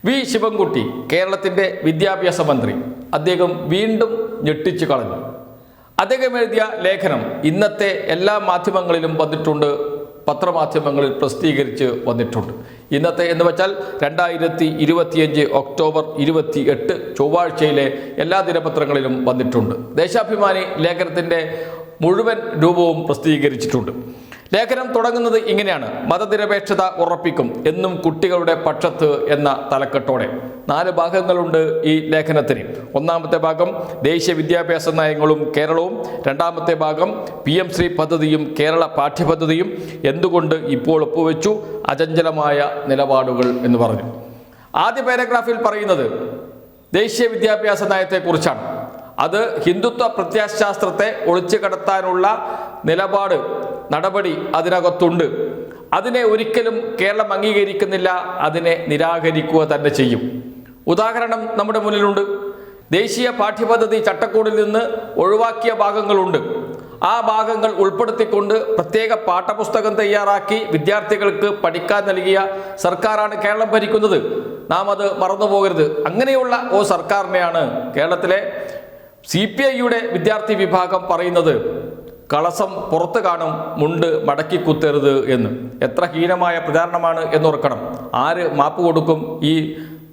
V Sivankutty കേരളത്തിൻ്റെ വിദ്യാഭ്യാസ മന്ത്രി. അദ്ദേഹം വീണ്ടും ഞെട്ടിച്ചു കളഞ്ഞു. അദ്ദേഹം എഴുതിയ ലേഖനം ഇന്നത്തെ എല്ലാ മാധ്യമങ്ങളിലും വന്നിട്ടുണ്ട്, പത്രമാധ്യമങ്ങളിൽ പ്രസിദ്ധീകരിച്ച് വന്നിട്ടുണ്ട്. ഇന്നത്തെ എന്ന് വെച്ചാൽ 2025 ഒക്ടോബർ 28 ചൊവ്വാഴ്ചയിലെ എല്ലാ ദിനപത്രങ്ങളിലും വന്നിട്ടുണ്ട്. ദേശാഭിമാനി ലേഖനത്തിൻ്റെ മുഴുവൻ രൂപവും പ്രസിദ്ധീകരിച്ചിട്ടുണ്ട്. ലേഖനം തുടങ്ങുന്നത് ഇങ്ങനെയാണ്: മതനിരപേക്ഷത ഉറപ്പിക്കും എന്നും കുട്ടികളുടെ പക്ഷത്ത് എന്ന തലക്കെട്ടോടെ. 4 ഭാഗങ്ങളുണ്ട് ഈ ലേഖനത്തിന്. ഒന്നാമത്തെ ഭാഗം ദേശീയ വിദ്യാഭ്യാസ നയങ്ങളും കേരളവും, രണ്ടാമത്തെ ഭാഗം PM ശ്രീ പദ്ധതിയും കേരള പാഠ്യപദ്ധതിയും എന്തുകൊണ്ട് ഇപ്പോൾ ഒപ്പുവെച്ചു, അചഞ്ചലമായ നിലപാടുകൾ എന്ന് പറഞ്ഞു. ആദ്യ പാരഗ്രാഫിൽ പറയുന്നത് ദേശീയ വിദ്യാഭ്യാസ നയത്തെക്കുറിച്ചാണ്. അത് ഹിന്ദുത്വ പ്രത്യയശാസ്ത്രത്തെ ഒളിച്ചു കടത്താനുള്ള നിലപാട്, നടപടി അതിനകത്തുണ്ട്. അതിനെ ഒരിക്കലും കേരളം അംഗീകരിക്കുന്നില്ല, അതിനെ നിരാകരിക്കുക തന്നെ ചെയ്യും. ഉദാഹരണം നമ്മുടെ മുന്നിലുണ്ട്. ദേശീയ പാഠ്യപദ്ധതി ചട്ടക്കൂടിൽ നിന്ന് ഒഴിവാക്കിയ ഭാഗങ്ങളുണ്ട്. ആ ഭാഗങ്ങൾ ഉൾപ്പെടുത്തിക്കൊണ്ട് പ്രത്യേക പാഠപുസ്തകം തയ്യാറാക്കി വിദ്യാർത്ഥികൾക്ക് പഠിക്കാൻ നൽകിയ സർക്കാരാണ് കേരളം ഭരിക്കുന്നത്. നാം അത് മറന്നുപോകരുത്. അങ്ങനെയുള്ള സർക്കാരിനെയാണ് കേരളത്തിലെ CPIയുടെ വിദ്യാർത്ഥി വിഭാഗം പറയുന്നത് കളസം പുറത്ത് കാണും, മുണ്ട് മടക്കി കുത്തരുത് എന്ന്. എത്ര ഹീനമായ പ്രചാരണമാണ് എന്നോർക്കണം. ആര് മാപ്പ് കൊടുക്കും ഈ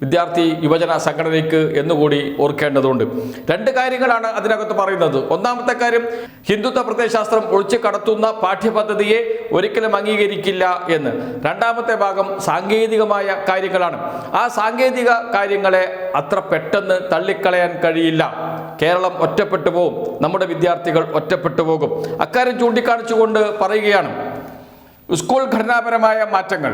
വിദ്യാർത്ഥി യുവജന സംഘടനയ്ക്ക് എന്നുകൂടി ഓർക്കേണ്ടതുണ്ട്. 2 കാര്യങ്ങളാണ് അതിനകത്ത് പറയുന്നത്. ഒന്നാമത്തെ കാര്യം, ഹിന്ദുത്വ പ്രത്യയശാസ്ത്രം ഒളിച്ചു കടത്തുന്ന പാഠ്യപദ്ധതിയെ ഒരിക്കലും അംഗീകരിക്കില്ല എന്ന്. രണ്ടാമത്തെ ഭാഗം സാങ്കേതികമായ കാര്യങ്ങളാണ്. ആ സാങ്കേതിക കാര്യങ്ങളെ അത്ര പെട്ടെന്ന് തള്ളിക്കളയാൻ കഴിയില്ല. കേരളം ഒറ്റപ്പെട്ടു പോകും, നമ്മുടെ വിദ്യാർത്ഥികൾ ഒറ്റപ്പെട്ടു പോകും. അക്കാര്യം ചൂണ്ടിക്കാണിച്ചുകൊണ്ട് പറയുകയാണ്: സ്കൂൾ ഘടനാപരമായ മാറ്റങ്ങൾ,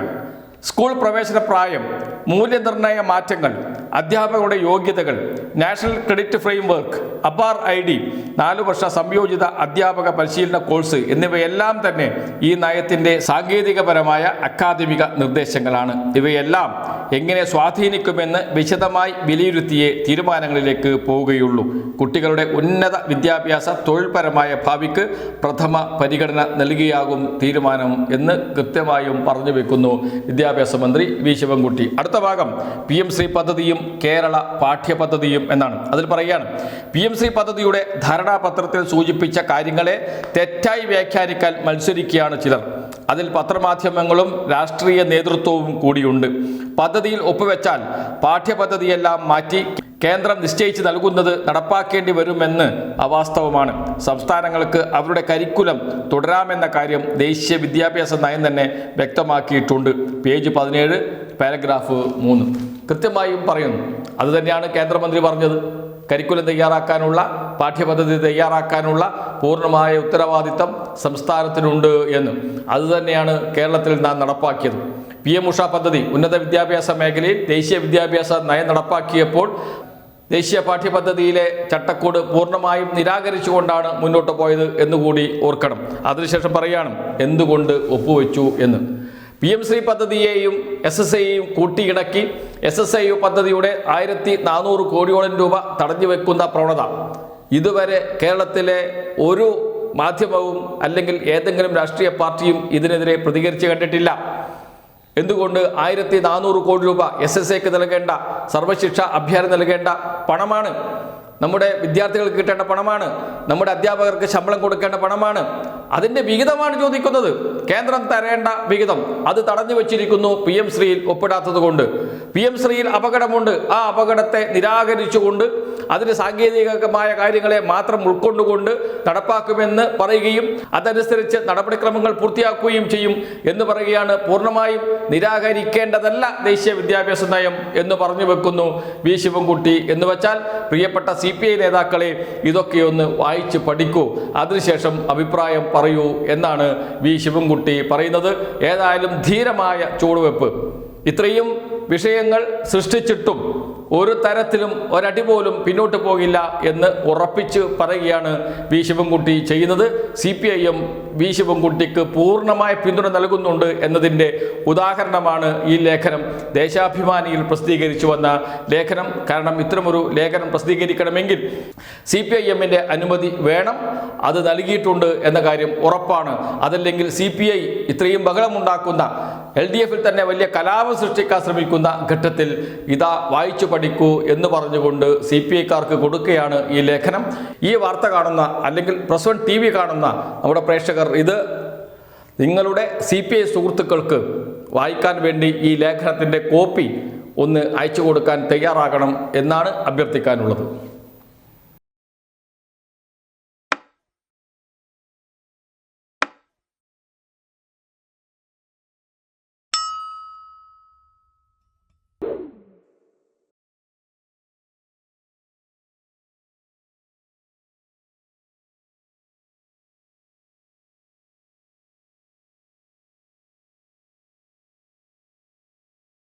സ്കൂൾ പ്രവേശന പ്രായം, മൂല്യനിർണ്ണയ മാറ്റങ്ങൾ, അധ്യാപകരുടെ യോഗ്യതകൾ, national credit framework, APAAR ID, 4 വർഷ സംയോജിത അധ്യാപക പരിശീലന കോഴ്സ് എന്നിവയെല്ലാം തന്നെ ഈ നയത്തിൻ്റെ സാങ്കേതികപരമായ അക്കാദമിക നിർദ്ദേശങ്ങളാണ്. ഇവയെല്ലാം എങ്ങനെ സ്വാധീനിക്കുമെന്ന് വിശദമായി വിലയിരുത്തിയേ തീരുമാനങ്ങളിലേക്ക് പോവുകയുള്ളൂ. കുട്ടികളുടെ ഉന്നത വിദ്യാഭ്യാസ തൊഴിൽപരമായ ഭാവിക്ക് പ്രഥമ പരിഗണന നൽകിയാകും തീരുമാനം എന്ന് കൃത്യമായും പറഞ്ഞു വെക്കുന്നു വിദ്യാഭ്യാസ മന്ത്രി വി ശിവൻകുട്ടി. അടുത്ത ഭാഗം PM ശ്രീ പദ്ധതിയും കേരള പാഠ്യപദ്ധതിയും എന്നാണ്. അതിൽ പറയുകയാണ്: PM ശ്രീ പദ്ധതിയുടെ ധാരണാപത്രത്തിൽ സൂചിപ്പിച്ച കാര്യങ്ങളെ തെറ്റായി വ്യാഖ്യാനിക്കാൻ മത്സരിക്കുകയാണ് ചിലർ. അതിൽ പത്രമാധ്യമങ്ങളും രാഷ്ട്രീയ നേതൃത്വവും കൂടിയുണ്ട്. പദ്ധതിയിൽ ഒപ്പുവെച്ചാൽ പാഠ്യപദ്ധതിയെല്ലാം മാറ്റി കേന്ദ്രം നിശ്ചയിച്ച് നൽകുന്നത് നടപ്പാക്കേണ്ടി വരുമെന്ന് അവാസ്തവമാണ്. സംസ്ഥാനങ്ങൾക്ക് അവരുടെ കരിക്കുലം തുടരാമെന്ന കാര്യം ദേശീയ വിദ്യാഭ്യാസ നയം തന്നെ വ്യക്തമാക്കിയിട്ടുണ്ട്. പേജ് 17 പാരഗ്രാഫ് 3 കൃത്യമായും പറയുന്നു. അതുതന്നെയാണ് കേന്ദ്രമന്ത്രി പറഞ്ഞത്. കരിക്കുലം തയ്യാറാക്കാനുള്ള, പാഠ്യപദ്ധതി തയ്യാറാക്കാനുള്ള പൂർണ്ണമായ ഉത്തരവാദിത്തം സംസ്ഥാനത്തിനുണ്ട് എന്ന്. അതുതന്നെയാണ് കേരളത്തിൽ നാം നടപ്പാക്കിയത്. PM ഉഷ പദ്ധതി ഉന്നത വിദ്യാഭ്യാസ മേഖലയിൽ ദേശീയ വിദ്യാഭ്യാസ നയം നടപ്പാക്കിയപ്പോൾ ദേശീയ പാഠ്യപദ്ധതിയിലെ ചട്ടക്കൂട് പൂർണ്ണമായും നിരാകരിച്ചുകൊണ്ടാണ് മുന്നോട്ട് പോയത് എന്നുകൂടി ഓർക്കണം. അതിനുശേഷം പറയുകയാണ് എന്തുകൊണ്ട് ഒപ്പുവെച്ചു എന്ന്. PM ശ്രീ പദ്ധതിയെയും SSIയെയും കൂട്ടിയിണക്കി SSIU പദ്ധതിയുടെ 1400 കോടിയോളം രൂപ തടഞ്ഞു വെക്കുന്ന പ്രവണത ഇതുവരെ കേരളത്തിലെ ഒരു മാധ്യമവും അല്ലെങ്കിൽ ഏതെങ്കിലും രാഷ്ട്രീയ പാർട്ടിയും ഇതിനെതിരെ പ്രതികരിച്ച് കണ്ടിട്ടില്ല. എന്തുകൊണ്ട്? 1400 കോടി രൂപ SSIക്ക് നൽകേണ്ട, സർവശിക്ഷ അഭിയാന് നൽകേണ്ട പണമാണ്. നമ്മുടെ വിദ്യാർത്ഥികൾക്ക് കിട്ടേണ്ട പണമാണ്. നമ്മുടെ അധ്യാപകർക്ക് ശമ്പളം കൊടുക്കേണ്ട പണമാണ്. അതിൻ്റെ വിഹിതമാണ് ചോദിക്കുന്നത്. കേന്ദ്രം തരേണ്ട വിഹിതം അത് തടഞ്ഞു വച്ചിരിക്കുന്നു PM ശ്രീയിൽ ഒപ്പിടാത്തത് കൊണ്ട്. PM ശ്രീയിൽ അപകടമുണ്ട്. ആ അപകടത്തെ നിരാകരിച്ചുകൊണ്ട് അതിന് സാങ്കേതികമായ കാര്യങ്ങളെ മാത്രം ഉൾക്കൊണ്ടുകൊണ്ട് നടപ്പാക്കുമെന്ന് പറയുകയും അതനുസരിച്ച് നടപടിക്രമങ്ങൾ പൂർത്തിയാക്കുകയും ചെയ്യും എന്ന് പറയുകയാണ്. പൂർണ്ണമായും നിരാകരിക്കേണ്ടതല്ല ദേശീയ വിദ്യാഭ്യാസ നയം എന്ന് പറഞ്ഞു വെക്കുന്നു വി ശിവൻകുട്ടി. എന്ന് വെച്ചാൽ പ്രിയപ്പെട്ട CPI നേതാക്കളെ ഇതൊക്കെയൊന്ന് വായിച്ച് പഠിക്കൂ, അതിനുശേഷം അഭിപ്രായം പറയൂ എന്നാണ് വി ശിവൻകുട്ടി പറയുന്നത്. ഏതായാലും ധീരമായ ചുവടുവെപ്പ്. ഇത്രയും വിഷയങ്ങൾ സൃഷ്ടിച്ചിട്ടും ഒരു തരത്തിലും ഒരടി പോലും പിന്നോട്ട് പോകില്ല എന്ന് ഉറപ്പിച്ച് പറയുകയാണ് വി ശിവൻകുട്ടി ചെയ്യുന്നത്. CPIM വി ശിവൻകുട്ടിക്ക് പൂർണ്ണമായ പിന്തുണ നൽകുന്നുണ്ട് എന്നതിൻ്റെ ഉദാഹരണമാണ് ഈ ലേഖനം. ദേശാഭിമാനിയിൽ പ്രസിദ്ധീകരിച്ചു വന്ന ലേഖനം. കാരണം ഇത്തരമൊരു ലേഖനം പ്രസിദ്ധീകരിക്കണമെങ്കിൽ CPIMൻ്റെ അനുമതി വേണം. അത് നൽകിയിട്ടുണ്ട് എന്ന കാര്യം ഉറപ്പാണ്. അതല്ലെങ്കിൽ CPI ഇത്രയും ബഹളമുണ്ടാക്കുന്ന LDF-ൽ തന്നെ വലിയ കലാപം സൃഷ്ടിക്കാൻ ശ്രമിക്കുന്ന ഘട്ടത്തിൽ ഇതാ വായിച്ചു പഠിക്കൂ എന്ന് പറഞ്ഞുകൊണ്ട് CPI-ക്കാർക്ക് കൊടുക്കുകയാണ് ഈ ലേഖനം. ഈ വാർത്ത കാണുന്ന അല്ലെങ്കിൽ പ്രസ് വൺ TV കാണുന്ന നമ്മുടെ പ്രേക്ഷകർ ഇത് നിങ്ങളുടെ CPI സുഹൃത്തുക്കൾക്ക് വായിക്കാൻ വേണ്ടി ഈ ലേഖനത്തിൻ്റെ കോപ്പി ഒന്ന് അയച്ചു കൊടുക്കാൻ തയ്യാറാകണം എന്നാണ് അഭ്യർത്ഥിക്കാനുള്ളത്.